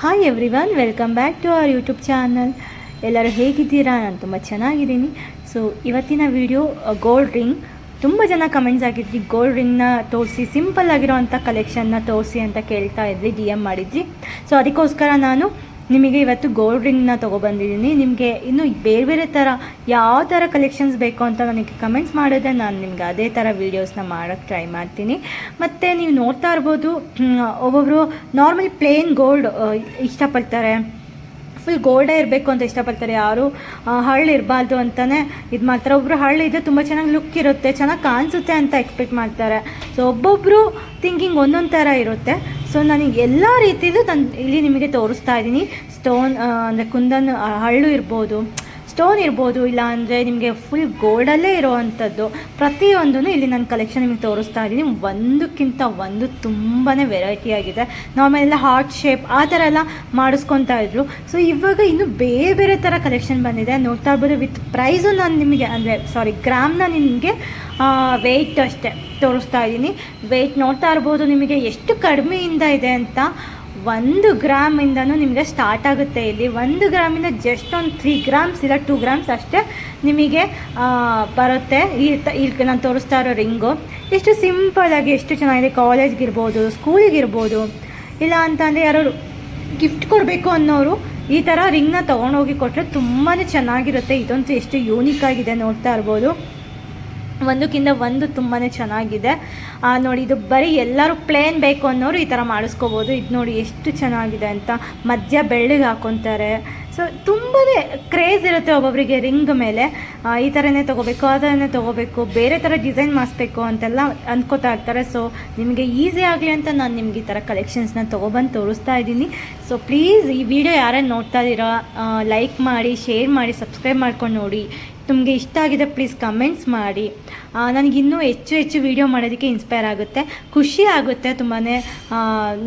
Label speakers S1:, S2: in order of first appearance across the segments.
S1: Hi everyone, welcome back to our YouTube channel. ಎಲ್ಲರೂ ಹೇಗಿದ್ದೀರಾ? ನಾನು ತುಂಬ ಚೆನ್ನಾಗಿದ್ದೀನಿ. ಸೊ ಇವತ್ತಿನ ವಿಡಿಯೋ ಗೋಲ್ಡ್ ರಿಂಗ್. ತುಂಬ ಜನ ಕಮೆಂಟ್ಸ್ ಆಗಿದ್ರಿ, ಗೋಲ್ಡ್ ರಿಂಗ್ನ ತೋರಿಸಿ, ಸಿಂಪಲ್ ಆಗಿರೋವಂಥ ಕಲೆಕ್ಷನ್ನ ತೋರಿಸಿ ಅಂತ ಕೇಳ್ತಾ ಇದ್ರಿ, ಡಿ ಎಮ್ ಮಾಡಿದ್ರಿ. ಸೊ ಅದಕ್ಕೋಸ್ಕರ ನಾನು ನಿಮಗೆ ಇವತ್ತು ಗೋಲ್ಡ್ ರಿಂಗ್ನ ತೊಗೊಬಂದಿದ್ದೀನಿ. ನಿಮಗೆ ಇನ್ನೂ ಬೇರೆ ಬೇರೆ ಥರ ಯಾವ ಥರ ಕಲೆಕ್ಷನ್ಸ್ ಬೇಕು ಅಂತ ನನಗೆ ಕಮೆಂಟ್ಸ್ ಮಾಡಿದ್ರೆ ನಾನು ನಿಮ್ಗೆ ಅದೇ ಥರ ವೀಡಿಯೋಸ್ನ ಮಾಡೋಕ್ಕೆ ಟ್ರೈ ಮಾಡ್ತೀನಿ. ಮತ್ತು ನೀವು ನೋಡ್ತಾ ಇರ್ಬೋದು, ಒಬ್ಬೊಬ್ಬರು ನಾರ್ಮಲಿ ಪ್ಲೇನ್ ಗೋಲ್ಡ್ ಇಷ್ಟಪಡ್ತಾರೆ, ಫುಲ್ ಗೋಲ್ಡೇ ಇರಬೇಕು ಅಂತ ಇಷ್ಟಪಡ್ತಾರೆ. ಯಾರು ಹಳ್ಳಿ ಇರಬಾರ್ದು ಅಂತಲೇ ಇದು ಮಾಡ್ತಾರೆ. ಒಬ್ಬರು ಹಳ್ಳಿ ಇದ್ದರೆ ತುಂಬ ಚೆನ್ನಾಗಿ ಲುಕ್ ಇರುತ್ತೆ, ಚೆನ್ನಾಗಿ ಕಾಣಿಸುತ್ತೆ ಅಂತ ಎಕ್ಸ್ಪೆಕ್ಟ್ ಮಾಡ್ತಾರೆ. ಸೊ ಒಬ್ಬೊಬ್ಬರು ಥಿಂಕಿಂಗ್ ಒಂದೊಂದು ಥರ ಇರುತ್ತೆ. ಸೊ ನನಗೆ ಎಲ್ಲ ರೀತಿಯಲ್ಲೂ ನಾನು ಇಲ್ಲಿ ನಿಮಗೆ ತೋರಿಸ್ತಾ ಇದ್ದೀನಿ. ಸ್ಟೋನ್ ಅಂದರೆ ಕುಂದನ್ ಹಳ್ಳು ಇರ್ಬೋದು, ಸ್ಟೋನ್ ಇರ್ಬೋದು, ಇಲ್ಲ ಅಂದರೆ ನಿಮಗೆ ಫುಲ್ ಗೋಲ್ಡಲ್ಲೇ ಇರೋವಂಥದ್ದು ಪ್ರತಿಯೊಂದೂ ಇಲ್ಲಿ ನಾನು ಕಲೆಕ್ಷನ್ ನಿಮಗೆ ತೋರಿಸ್ತಾ ಇದ್ದೀನಿ. ಒಂದಕ್ಕಿಂತ ಒಂದು ತುಂಬಾ ವೆರೈಟಿ ಆಗಿದೆ. ನಾರ್ಮಲೆಲ್ಲ ಹಾರ್ಟ್ ಶೇಪ್ ಆ ಥರ ಎಲ್ಲ ಮಾಡಿಸ್ಕೊತಾ ಇದ್ರು. ಸೊ ಇವಾಗ ಇನ್ನೂ ಬೇರೆ ಬೇರೆ ಥರ ಕಲೆಕ್ಷನ್ ಬಂದಿದೆ, ನೋಡ್ತಾ ಇರ್ಬೋದು. ವಿತ್ ಪ್ರೈಸು ನಾನು ನಿಮಗೆ ಅಂದರೆ ಗ್ರಾಮ್ನ ನಿಮಗೆ ವೆಯ್ಟ್ ಅಷ್ಟೇ ತೋರಿಸ್ತಾ ಇದ್ದೀನಿ. ವೆಯ್ಟ್ ನೋಡ್ತಾ ಇರ್ಬೋದು ನಿಮಗೆ ಎಷ್ಟು ಕಡಿಮೆಯಿಂದ ಇದೆ ಅಂತ. 1 ಗ್ರಾಮಿಂದನೂ ನಿಮಗೆ ಸ್ಟಾರ್ಟ್ ಆಗುತ್ತೆ. ಇಲ್ಲಿ 1 ಗ್ರಾಮಿಂದ ಜಸ್ಟ್ ಒಂದು 3 ಗ್ರಾಮ್ಸ್ ಇಲ್ಲ 2 ಗ್ರಾಮ್ಸ್ ಅಷ್ಟೇ ನಿಮಗೆ ಬರುತ್ತೆ. ಇಲ್ಲಿ ನಾನು ತೋರಿಸ್ತಾ ಇರೋ ರಿಂಗು ಎಷ್ಟು ಸಿಂಪಲಾಗಿ ಎಷ್ಟು ಚೆನ್ನಾಗಿದೆ. ಕಾಲೇಜ್ಗಿರ್ಬೋದು, ಸ್ಕೂಲಿಗಿರ್ಬೋದು, ಇಲ್ಲ ಅಂತಂದರೆ ಯಾರು ಗಿಫ್ಟ್ ಕೊಡಬೇಕು ಅನ್ನೋರು ಈ ಥರ ರಿಂಗ್ನ ತೊಗೊಂಡೋಗಿ ಕೊಟ್ಟರೆ ತುಂಬಾ ಚೆನ್ನಾಗಿರುತ್ತೆ. ಇದಂತೂ ಎಷ್ಟು ಯೂನಿಕ್ ಆಗಿದೆ, ನೋಡ್ತಾ ಇರ್ಬೋದು. ಒಂದಕ್ಕಿಂತ ಒಂದು ತುಂಬಾ ಚೆನ್ನಾಗಿದೆ. ನೋಡಿ, ಇದು ಬರೀ ಎಲ್ಲರೂ ಪ್ಲೇನ್ ಬೇಕು ಅನ್ನೋರು ಈ ಥರ ಮಾಡಿಸ್ಕೋಬೋದು. ಇದು ನೋಡಿ ಎಷ್ಟು ಚೆನ್ನಾಗಿದೆ ಅಂತ. ಮಧ್ಯ ಬೆಳ್ಳಿಗೆ ಹಾಕ್ಕೊತಾರೆ. ಸೊ ತುಂಬಾ ಕ್ರೇಜ್ ಇರುತ್ತೆ ಒಬ್ಬೊಬ್ಬರಿಗೆ ರಿಂಗ್ ಮೇಲೆ. ಈ ಥರನೇ ತೊಗೋಬೇಕು, ಆ ಥರನೇ ತೊಗೋಬೇಕು, ಬೇರೆ ಥರ ಡಿಸೈನ್ ಮಾಡಿಸ್ಬೇಕು ಅಂತೆಲ್ಲ ಅಂದ್ಕೋತಾ ಇರ್ತಾರೆ. ಸೊ ನಿಮಗೆ ಈಸಿ ಆಗಲಿ ಅಂತ ನಾನು ನಿಮ್ಗೆ ಈ ಥರ ಕಲೆಕ್ಷನ್ಸ್ನ ತೊಗೊಬಂದು ತೋರಿಸ್ತಾ ಇದ್ದೀನಿ. ಸೊ ಪ್ಲೀಸ್ ಈ ವಿಡಿಯೋ ಯಾರ್ಯಾರು ನೋಡ್ತಾ ಇದ್ದೀರಾ ಲೈಕ್ ಮಾಡಿ, ಶೇರ್ ಮಾಡಿ, ಸಬ್ಸ್ಕ್ರೈಬ್ ಮಾಡ್ಕೊಂಡು ನೋಡಿ. ನಿಮಗೆ ಇಷ್ಟ ಆಗಿದೆ ಪ್ಲೀಸ್ ಕಮೆಂಟ್ಸ್ ಮಾಡಿ. ನನಗಿನ್ನೂ ಹೆಚ್ಚು ವೀಡಿಯೋ ಮಾಡೋದಕ್ಕೆ ಇನ್ಸ್ಪೈರ್ ಆಗುತ್ತೆ, ಖುಷಿ ಆಗುತ್ತೆ ತುಂಬಾ.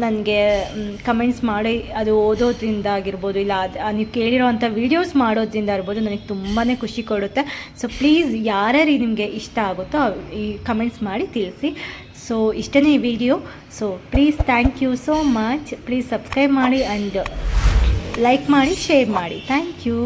S1: ನನಗೆ ಕಮೆಂಟ್ಸ್ ಮಾಡಿ ಅದು ಓದೋದ್ರಿಂದ ಆಗಿರ್ಬೋದು, ಇಲ್ಲ ನೀವು ಕೇಳಿರೋ ಅಂಥ ವೀಡಿಯೋಸ್ ಮಾಡೋದ್ರಿಂದ ಇರ್ಬೋದು, ನನಗೆ ತುಂಬಾ ಖುಷಿ ಕೊಡುತ್ತೆ. ಸೊ ಪ್ಲೀಸ್ ಯಾರ್ಯಾರು ನಿಮಗೆ ಇಷ್ಟ ಆಗುತ್ತೋ ಈ ಕಮೆಂಟ್ಸ್ ಮಾಡಿ ತಿಳಿಸಿ. ಸೊ ಇಷ್ಟೇ ಈ video. So please thank you so much. Please subscribe ಮಾಡಿ ಆ್ಯಂಡ್ ಲೈಕ್ ಮಾಡಿ, ಶೇರ್ ಮಾಡಿ. Thank you.